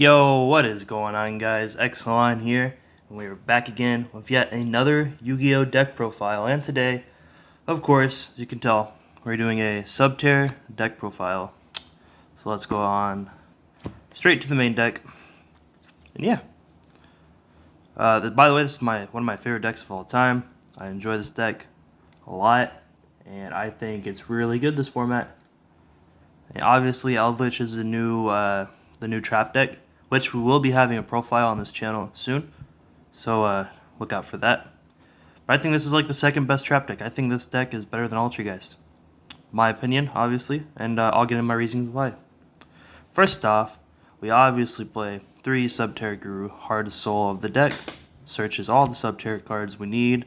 Yo, what is going on, guys? Exelon here, and we are back again with yet another Yu-Gi-Oh deck profile. And today, of course, as you can tell, we're doing a Subterra deck profile. So let's go on straight to the main deck. And yeah, by the way, this is one of my favorite decks of all time. I enjoy this deck a lot, and I think it's really good this format. And obviously, Eldritch is the new trap deck, which we will be having a profile on this channel soon, so look out for that. But I think this is like the second best trap deck. I think this deck is better than Ultrageist. My opinion, obviously, and I'll get into my reasons why. First off, we obviously play 3 Subterra Guru, Heart Soul of the deck. Searches all the Subterra cards we need,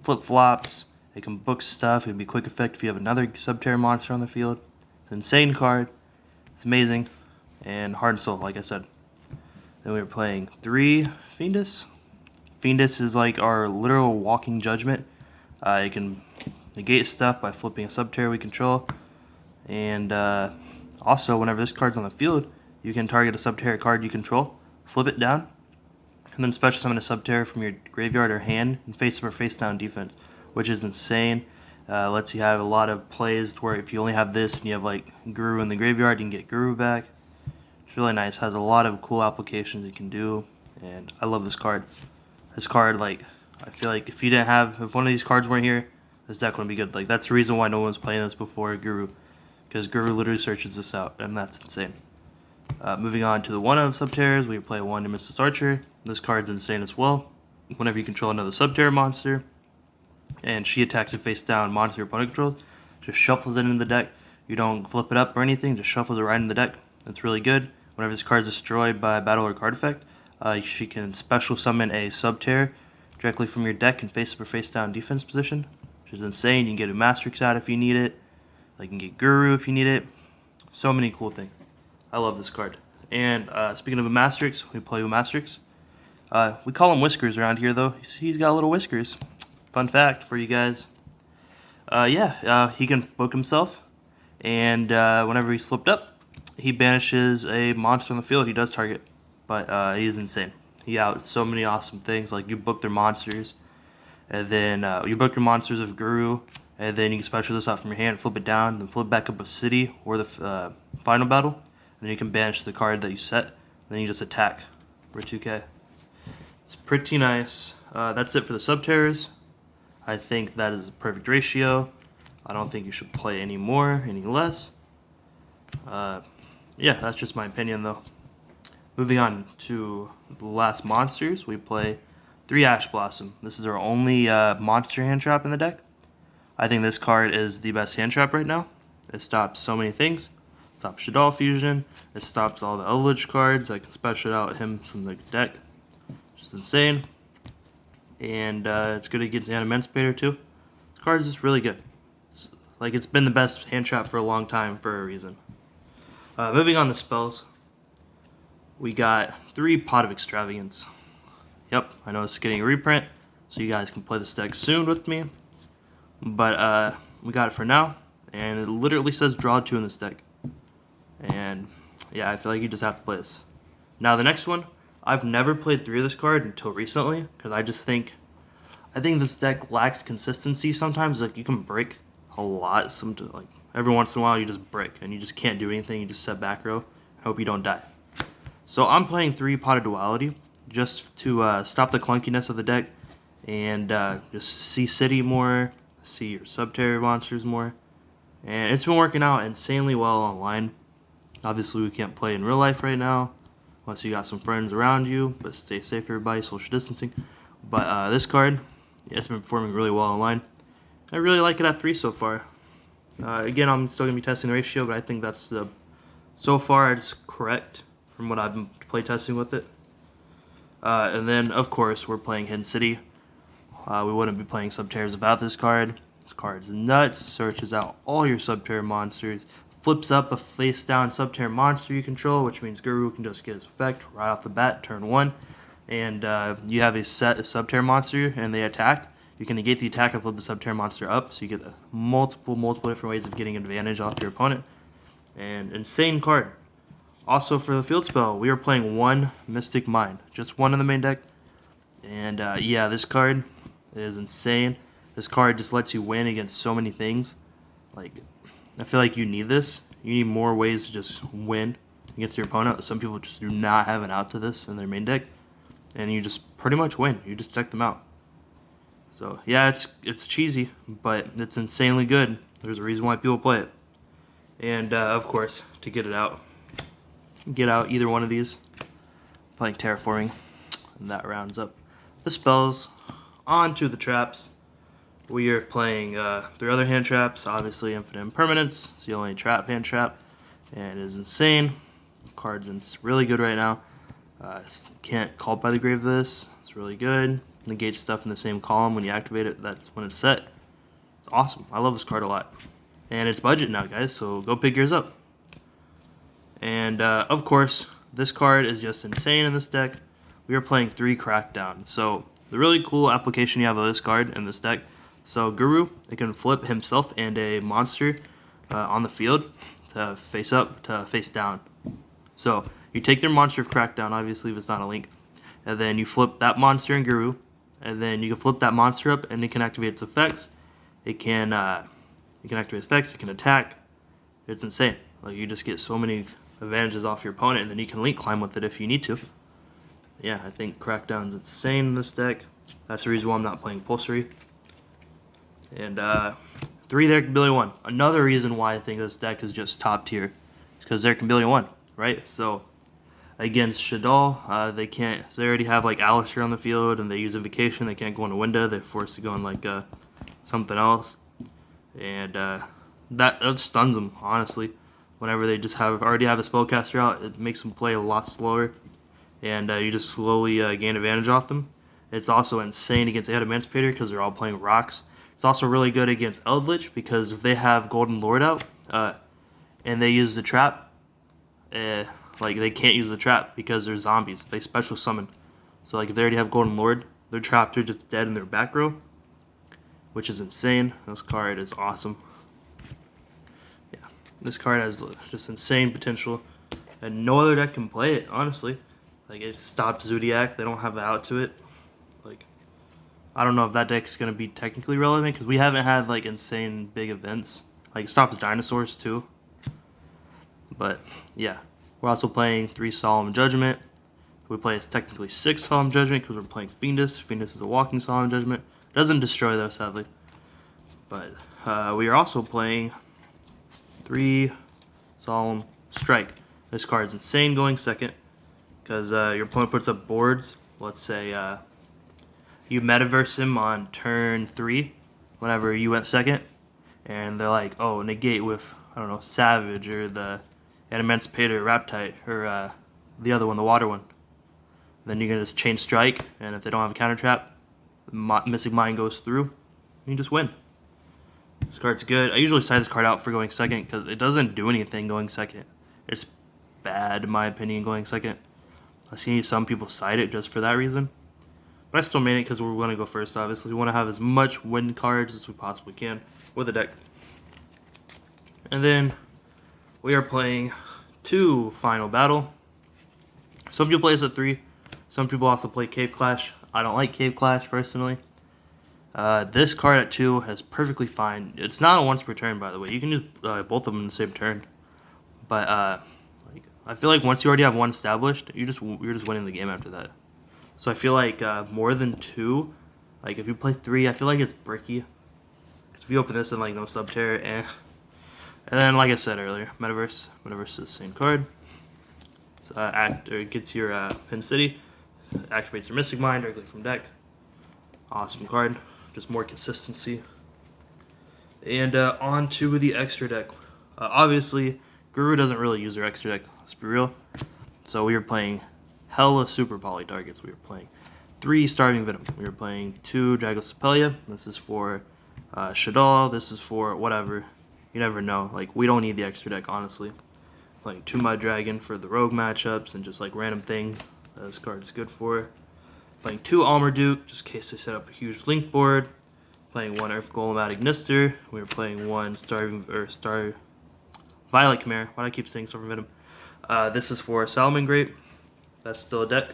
flip-flops, it can book stuff, it can be quick effect if you have another Subterra monster on the field. It's an insane card, it's amazing, and Heart and Soul, like I said. Then we were playing 3 Fiendus. Fiendus is like our literal walking judgment. You can negate stuff by flipping a Subterra we control. And also, whenever this card's on the field, you can target a Subterra card you control, flip it down, and then special summon a Subterra from your graveyard or hand and face up or face down defense, which is insane. Lets you have a lot of plays where if you only have this and you have like Guru in the graveyard, you can get Guru back. It's really nice. Has a lot of cool applications you can do, and I love this card. This card, like, I feel like if one of these cards weren't here, this deck wouldn't be good. Like, that's the reason why no one's playing this before Guru, because Guru literally searches this out, and that's insane. Moving on to the one of Subterras, we play 1 Nemesis Archer. This card's insane as well. Whenever you control another Subterra monster, and she attacks a face down monster your opponent controls, just shuffles it into the deck. You don't flip it up or anything, just shuffles it right in the deck. It's really good. Whenever this card is destroyed by a battle or card effect, she can special summon a Subterra directly from your deck and face up or face down defense position, which is insane. You can get a Mastrix out if you need it. Like, you can get Guru if you need it. So many cool things. I love this card. And speaking of a Mastrix, we play with Mastrix. We call him Whiskers around here, though. He's got little whiskers. Fun fact for you guys. He can book himself, and whenever he's flipped up, he banishes a monster on the field he does target. But he is insane. He outs so many awesome things, like you book their monsters, and then you book your monsters of Guru, and then you can special this out from your hand, flip it down, then flip back up a city or the final battle, and then you can banish the card that you set, and then you just attack for 2k. It's pretty nice. That's it for the Subterras. I think that is a perfect ratio. I don't think you should play any more, any less. Yeah, that's just my opinion, though. Moving on to the last monsters, we play 3 Ash Blossom. This is our only monster hand trap in the deck. I think this card is the best hand trap right now. It stops so many things. It stops Shaddoll Fusion. It stops all the Eldritch cards. I can special out him from the deck. Just insane. And it's good against an Emancipator too. This card is just really good. It's been the best hand trap for a long time for a reason. Moving on to spells, we got 3 Pot of Extravagance. Yep, I know it's getting a reprint, so you guys can play this deck soon with me. But we got it for now, and it literally says draw 2 in this deck. And yeah, I feel like you just have to play this. Now the next one, I've never played 3 of this card until recently, because I think this deck lacks consistency sometimes. Like, you can break a lot. Like, every once in a while you just break, and you just can't do anything. You just set back row and hope you don't die. So I'm playing 3 Pot of Duality, just to stop the clunkiness of the deck, and just see City more, see your Subterra monsters more. And it's been working out insanely well online. Obviously, we can't play in real life right now, unless you got some friends around you, but stay safe, everybody, social distancing. But this card, it's been performing really well online. I really like it at 3 so far. Again, I'm still going to be testing the ratio, but I think that's so far it's correct from what I've been play testing with it. And then, of course, we're playing Hidden City. We wouldn't be playing Subterras without this card. This card is nuts. Searches out all your Subterra monsters. Flips up a face-down Subterra monster you control, which means Guru can just get its effect right off the bat, turn 1. And you have a Subterra monster, and they attack. You can negate the attack and flip the Subterra monster up, so you get multiple different ways of getting advantage off your opponent. And insane card. Also for the field spell, we are playing one Mystic Mind, just one in the main deck. And yeah, this card is insane. This card just lets you win against so many things. Like, I feel like you need this. You need more ways to just win against your opponent. Some people just do not have an out to this in their main deck, and you just pretty much win. You just check them out. So yeah, it's cheesy, but it's insanely good. There's a reason why people play it. And of course, to get out either one of these, playing Terraforming, and that rounds up the spells. On to the traps. We are playing 3 other hand traps. Obviously, Infinite Impermanence. It's the only trap hand trap, and it is insane. The card's really good right now. Can't call by the grave this. It's really good. Negates stuff in the same column when you activate it. That's when it's set. It's awesome. I love this card a lot. And it's budget now, guys, so go pick yours up. And of course, this card is just insane in this deck. We are playing 3 Crackdown. So the really cool application you have of this card in this deck. So Guru, it can flip himself and a monster on the field to face up, to face down. So you take their monster of Crackdown, obviously if it's not a link, and then you flip that monster in Guru, and then you can flip that monster up, and it can activate its effects. It can activate its effects. It can attack. It's insane. Like, you just get so many advantages off your opponent, and then you can link climb with it if you need to. Yeah, I think Crackdown's insane in this deck. That's the reason why I'm not playing Pulsory. And 3 there can Billion 1. Another reason why I think this deck is just top tier is because there can Billion 1, right? So against Shaddoll, they can't. So they already have like Alistair on the field, and they use Invocation. They can't go into Window. They're forced to go in like something else, and that stuns them honestly. Whenever they just already have a spellcaster out, it makes them play a lot slower, and you just slowly gain advantage off them. It's also insane against Emancipator because they're all playing rocks. It's also really good against Eldritch because if they have Golden Lord out and they use the trap, like they can't use the trap because they're zombies. They special summon. So like if they already have Golden Lord, their traps are just dead in their back row, which is insane. This card is awesome. Yeah, this card has just insane potential, and no other deck can play it, honestly. Like, it stops Zodiac. They don't have an out to it. Like, I don't know if that deck's going to be technically relevant because we haven't had like insane big events. Like, it stops dinosaurs too. But yeah, we're also playing 3 Solemn Judgment. We play as technically 6 Solemn Judgment because we're playing Fiendus. Fiendus is a walking Solemn Judgment. Doesn't destroy though, sadly. But we are also playing 3 Solemn Strike. This card's insane going second because your opponent puts up boards. Let's say you metaverse him on turn 3 whenever you went second, and they're like, oh, negate with, I don't know, Savage or the Emancipator Raptite or the other one, the water one. Then you can just chain strike, and if they don't have a counter trap, Mystic Mind goes through, and you just win. This card's good. I usually side this card out for going second because it doesn't do anything going second. It's bad, in my opinion, going second. I see some people side it just for that reason. But I still made it because we're going to go first, obviously. We want to have as much win cards as we possibly can with the deck. And then we are playing 2 Final Battle. Some people play this at 3. Some people also play Cave Clash. I don't like Cave Clash, personally. This card at 2 is perfectly fine. It's not a once per turn, by the way. You can use both of them in the same turn. But like, I feel like once you already have one established, you're just winning the game after that. So I feel like more than 2, like if you play 3, I feel like it's bricky. If you open this and like no Subterra, eh. And then, like I said earlier, Metaverse is the same card. It's, it gets your Pin City, activates your Mystic Mind directly from deck. Awesome card, just more consistency. And on to the extra deck. Obviously, Guru doesn't really use their extra deck, let's be real. So we were playing hella super poly targets. We were playing 3 Starving Venom. We were playing 2 Dragostapelia. This is for Shaddoll. This is for whatever. You never know. Like, we don't need the extra deck, honestly. Playing 2 Mud Dragon for the rogue matchups and just like random things that this card's good for. Playing 2 Almarduke, just in case they set up a huge link board. Playing 1 Earth Golem at Ignister. We were playing 1 Violet Chimera. Why do I keep saying Starving Venom? This is for Salmon Grape. That's still a deck,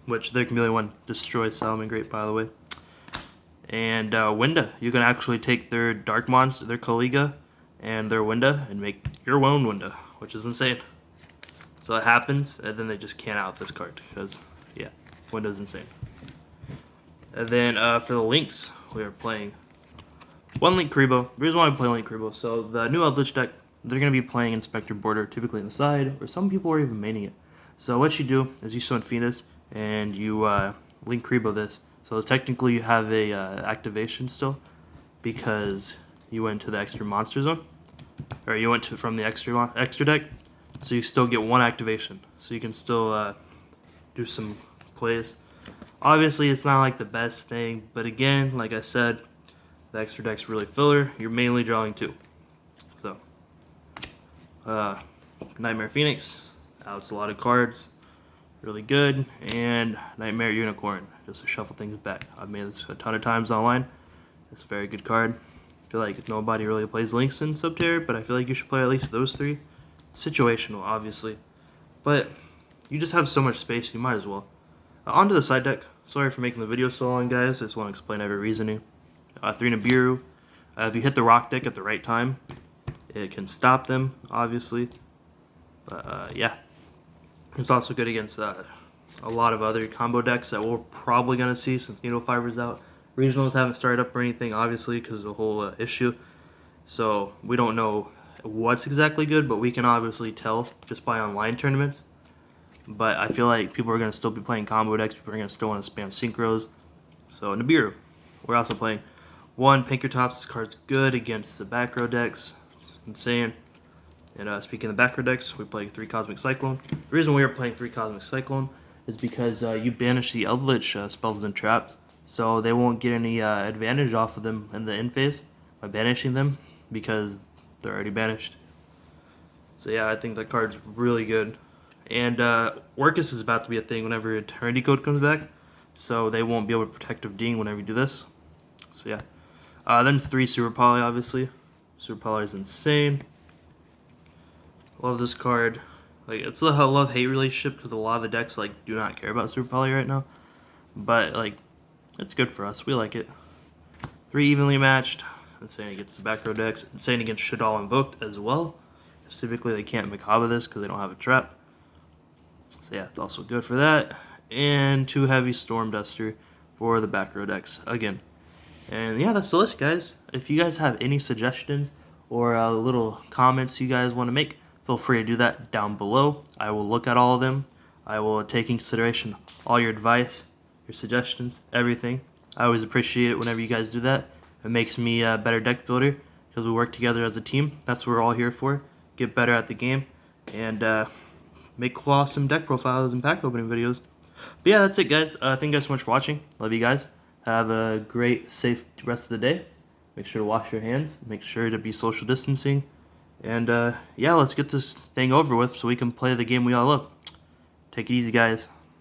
which their chameleon one destroys Salmon Grape, by the way. And Winda, you can actually take their Dark Monster, their Kaliga, and their Winda, and make your own Winda, which is insane. So it happens, and then they just can't out this card, because, yeah, Winda's insane. And then for the links, we are playing one Link Karibo. The reason why I play Link Karibo, so the new Eldritch deck, they're going to be playing Inspector Border, typically on the side, or some people are even maining it. So what you do is you summon Phoenix, and you Link Karibo this. So technically you have a activation still, because you went to the extra monster zone, or you went from the extra deck, so you still get one activation. So you can still do some plays. Obviously it's not like the best thing, but again, like I said, the extra deck's really filler. You're mainly drawing 2. So Nightmare Phoenix, outs a lot of cards, really good, and Nightmare Unicorn, just to shuffle things back. I've made this a ton of times online. It's a very good card. I feel like nobody really plays Links in Subterra, but I feel like you should play at least those 3. Situational, obviously, but you just have so much space, you might as well. Onto the side deck. Sorry for making the video so long, guys. I just want to explain every reasoning. 3 Nibiru. If you hit the rock deck at the right time, it can stop them, obviously. But yeah, it's also good against a lot of other combo decks that we're probably going to see since Needle Fiber's out. Regionals haven't started up or anything, obviously, because of the whole issue. So we don't know what's exactly good, but we can obviously tell just by online tournaments. But I feel like people are going to still be playing combo decks. People are going to still want to spam synchros. So Nibiru. We're also playing 1 Pinkertops. This card's good against the back row decks. Insane. And speaking of the back row decks, we play 3 Cosmic Cyclone. The reason we are playing 3 Cosmic Cyclone is because you banish the Eldritch spells and traps. So they won't get any advantage off of them in the end phase by banishing them, because they're already banished. So yeah, I think that card's really good. And Orcus is about to be a thing whenever Eternity Code comes back, so they won't be able to Protective Ding whenever you do this. So yeah. Then 3 Super Poly, obviously. Super Poly is insane. Love this card. Like, it's a love-hate relationship, because a lot of the decks like do not care about Super Poly right now. But like, it's good for us. We like it. 3 Evenly Matched. Insane against the back row decks. Insane against Shaddoll Invoked as well. Typically they can't Macabre this because they don't have a trap. So yeah, it's also good for that. And 2 Heavy Storm Duster for the back row decks again. And yeah, that's the list, guys. If you guys have any suggestions or little comments you guys want to make, feel free to do that down below. I will look at all of them. I will take in consideration all your advice, your suggestions, everything. I always appreciate it whenever you guys do that. It makes me a better deck builder, because we work together as a team. That's what we're all here for. Get better at the game, and make awesome deck profiles and pack opening videos. But yeah, that's it, guys. Thank you guys so much for watching. Love you guys. Have a great, safe rest of the day. Make sure to wash your hands. Make sure to be social distancing. And yeah, let's get this thing over with so we can play the game we all love. Take it easy, guys.